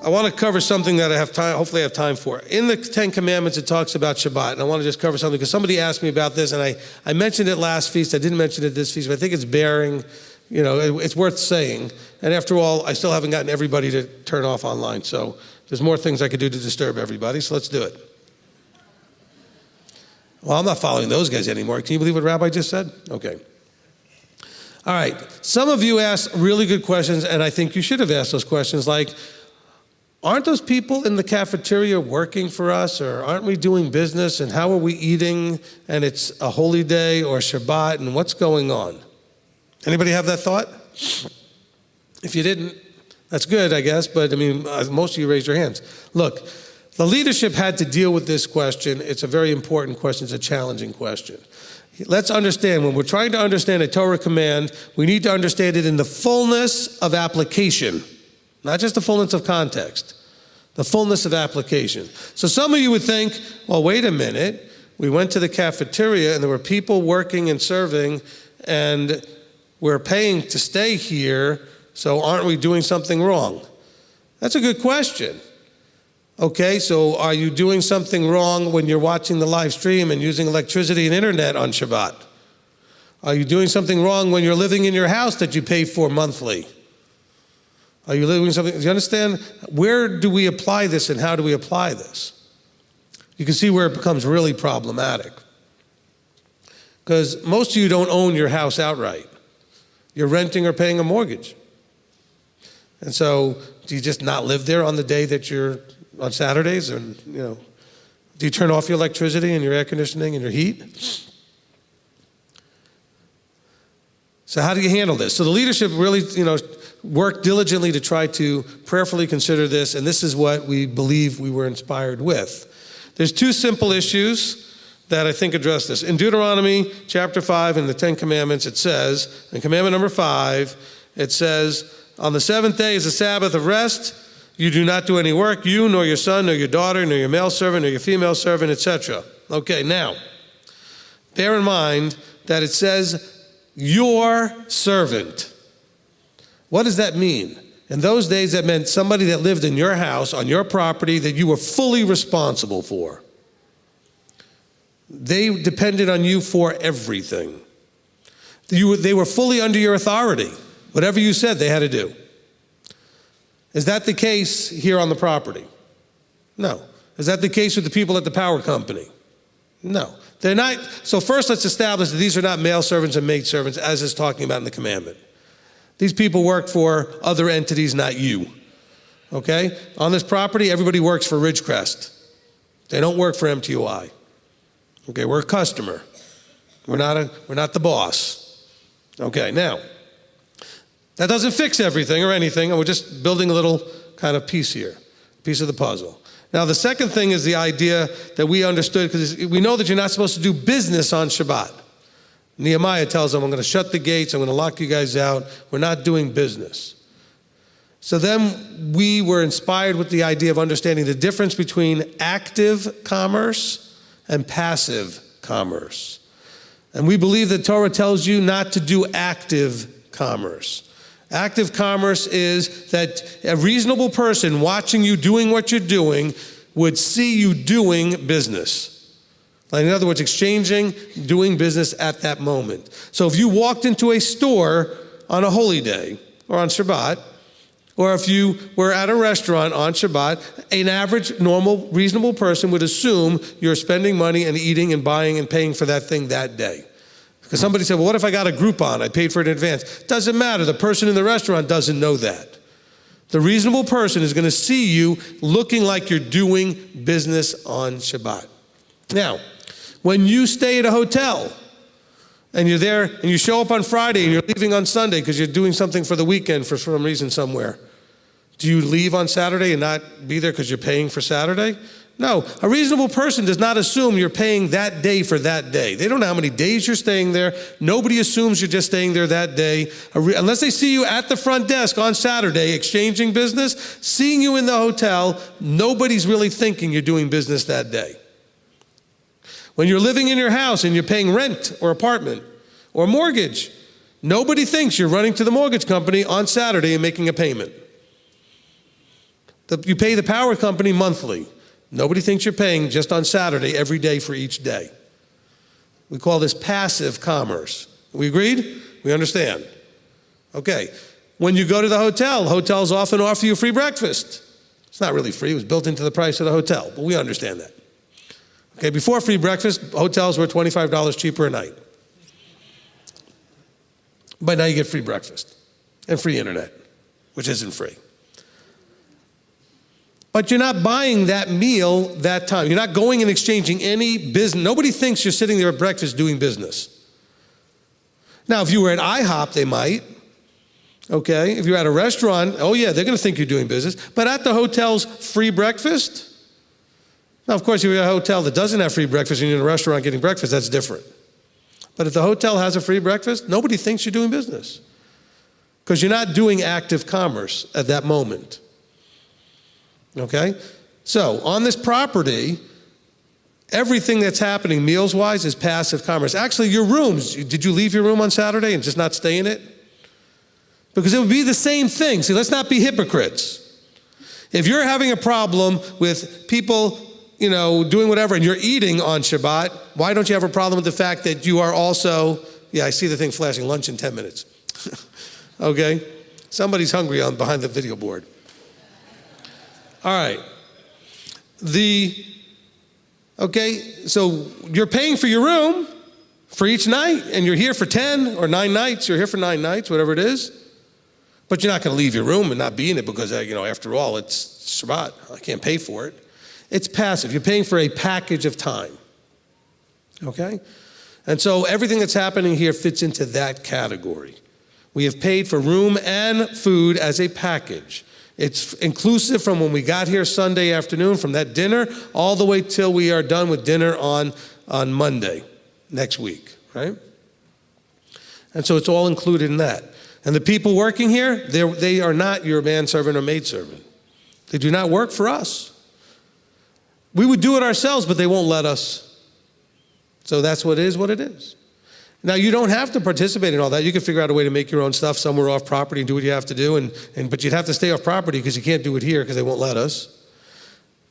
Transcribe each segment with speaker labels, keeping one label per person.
Speaker 1: I want to cover something that I have time, hopefully I have time for. In the Ten Commandments, it talks about Shabbat, and I want to just cover something because somebody asked me about this, and I mentioned it last feast. I didn't mention it this feast, but I think it's bearing, it's worth saying. And after all, I still haven't gotten everybody to turn off online, so there's more things I could do to disturb everybody, so let's do it. Well, I'm not following those guys anymore. Can you believe what Rabbi just said? Okay. All right. Some of you asked really good questions, and I think you should have asked those questions like, aren't those people in the cafeteria working for us, or aren't we doing business, and how are we eating, and it's a holy day or Shabbat, and what's going on? Anybody have that thought? If you didn't, that's good, I guess, but I mean, most of you raised your hands. Look, the leadership had to deal with this question. It's a very important question. It's a challenging question. Let's understand, when we're trying to understand a Torah command, we need to understand it in the fullness of application. Not just the fullness of context, the fullness of application. So some of you would think, well, wait a minute. We went to the cafeteria and there were people working and serving and we're paying to stay here, so aren't we doing something wrong? That's a good question. Okay, so are you doing something wrong when you're watching the live stream and using electricity and internet on Shabbat? Are you doing something wrong when you're living in your house that you pay for monthly? Are you living something? Do you understand? Where do we apply this and how do we apply this? You can see where it becomes really problematic. Because most of you don't own your house outright. You're renting or paying a mortgage. And so do you just not live there on the day that you're on Saturdays? Or, do you turn off your electricity and your air conditioning and your heat? So how do you handle this? So the leadership really, worked diligently to try to prayerfully consider this, and this is what we believe we were inspired with. There's two simple issues that I think address this. In Deuteronomy chapter 5 in the Ten Commandments, it says, in commandment number 5, it says, on the seventh day is a Sabbath of rest. You do not do any work, you, nor your son, nor your daughter, nor your male servant, nor your female servant, etc. Okay, now, bear in mind that it says, your servant. What does that mean? In those days, that meant somebody that lived in your house, on your property, that you were fully responsible for. They depended on you for everything. They were fully under your authority. Whatever you said, they had to do. Is that the case here on the property? No. Is that the case with the people at the power company? No. They're not. So first, let's establish that these are not male servants and maid servants, as is talking about in the commandment. These people work for other entities, not you. Okay? On this property, everybody works for Ridgecrest. They don't work for m.t.o.i. Okay, we're a customer. We're not the boss. Okay, now, that doesn't fix everything or anything, and we're just building a little kind of piece here, piece of the puzzle. Now, the second thing is the idea that we understood, because we know that you're not supposed to do business on Shabbat. Nehemiah tells them, I'm going to shut the gates, I'm going to lock you guys out, we're not doing business. So then we were inspired with the idea of understanding the difference between active commerce and passive commerce. And we believe that Torah tells you not to do active commerce. Active commerce is that a reasonable person watching you doing what you're doing would see you doing business. Like in other words, exchanging, doing business at that moment. So if you walked into a store on a holy day or on Shabbat, or if you were at a restaurant on Shabbat, an average, normal, reasonable person would assume you're spending money and eating and buying and paying for that thing that day. Because somebody said, well, what if I got a Groupon? I paid for it in advance. Doesn't matter. The person in the restaurant doesn't know that. The reasonable person is going to see you looking like you're doing business on Shabbat. Now, when you stay at a hotel and you're there and you show up on Friday and you're leaving on Sunday because you're doing something for the weekend for some reason somewhere, do you leave on Saturday and not be there because you're paying for Saturday? No, a reasonable person does not assume you're paying that day for that day. They don't know how many days you're staying there. Nobody assumes you're just staying there that day. Unless they see you at the front desk on Saturday exchanging business, seeing you in the hotel, nobody's really thinking you're doing business that day. When you're living in your house and you're paying rent or apartment or mortgage, nobody thinks you're running to the mortgage company on Saturday and making a payment. You pay the power company monthly. Nobody thinks you're paying just on Saturday every day for each day. We call this passive commerce. We agreed? We understand. Okay. When you go to the hotel, hotels often offer you free breakfast. It's not really free. It was built into the price of the hotel, but we understand that. Okay, before free breakfast, hotels were $25 cheaper a night. But now you get free breakfast and free internet, which isn't free. But you're not buying that meal that time. You're not going and exchanging any business. Nobody thinks you're sitting there at breakfast doing business. Now, if you were at IHOP, they might. Okay, if you're at a restaurant, oh yeah, they're going to think you're doing business. But at the hotel's free breakfast, now of course if you're at a hotel that doesn't have free breakfast and you're in a restaurant getting breakfast, that's different. But if the hotel has a free breakfast, nobody thinks you're doing business. Because you're not doing active commerce at that moment. Okay? So, on this property, everything that's happening meals-wise is passive commerce. Actually, your rooms, did you leave your room on Saturday and just not stay in it? Because it would be the same thing. See, let's not be hypocrites. If you're having a problem with people, doing whatever, and you're eating on Shabbat, why don't you have a problem with the fact that you are also, I see the thing flashing, lunch in 10 minutes. Okay? Somebody's hungry behind the video board. All right. So you're paying for your room for each night, and you're here for 10 or 9 nights. You're here for 9 nights, whatever it is. But you're not going to leave your room and not be in it because, after all, it's Shabbat. I can't pay for it. It's passive. You're paying for a package of time. Okay? And so everything that's happening here fits into that category. We have paid for room and food as a package. It's inclusive from when we got here Sunday afternoon, from that dinner, all the way till we are done with dinner on Monday next week, right? And so it's all included in that. And the people working here, they are not your manservant or maidservant. They do not work for us. We would do it ourselves, but they won't let us. So that's what it is. Now, you don't have to participate in all that. You can figure out a way to make your own stuff somewhere off property and do what you have to do. But you'd have to stay off property because you can't do it here because they won't let us.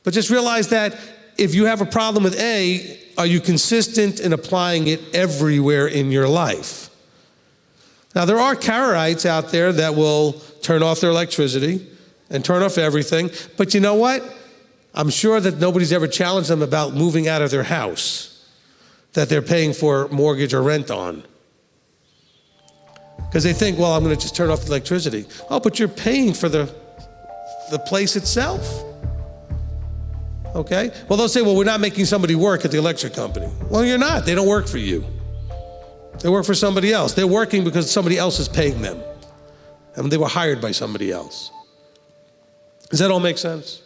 Speaker 1: But just realize that if you have a problem with A, are you consistent in applying it everywhere in your life? Now, there are Karaites out there that will turn off their electricity and turn off everything. But you know what? I'm sure that nobody's ever challenged them about moving out of their house that they're paying for mortgage or rent on. Because they think, well, I'm going to just turn off the electricity. Oh, but you're paying for the place itself. Okay? Well, they'll say, well, we're not making somebody work at the electric company. Well, you're not. They don't work for you. They work for somebody else. They're working because somebody else is paying them. And they were hired by somebody else. Does that all make sense?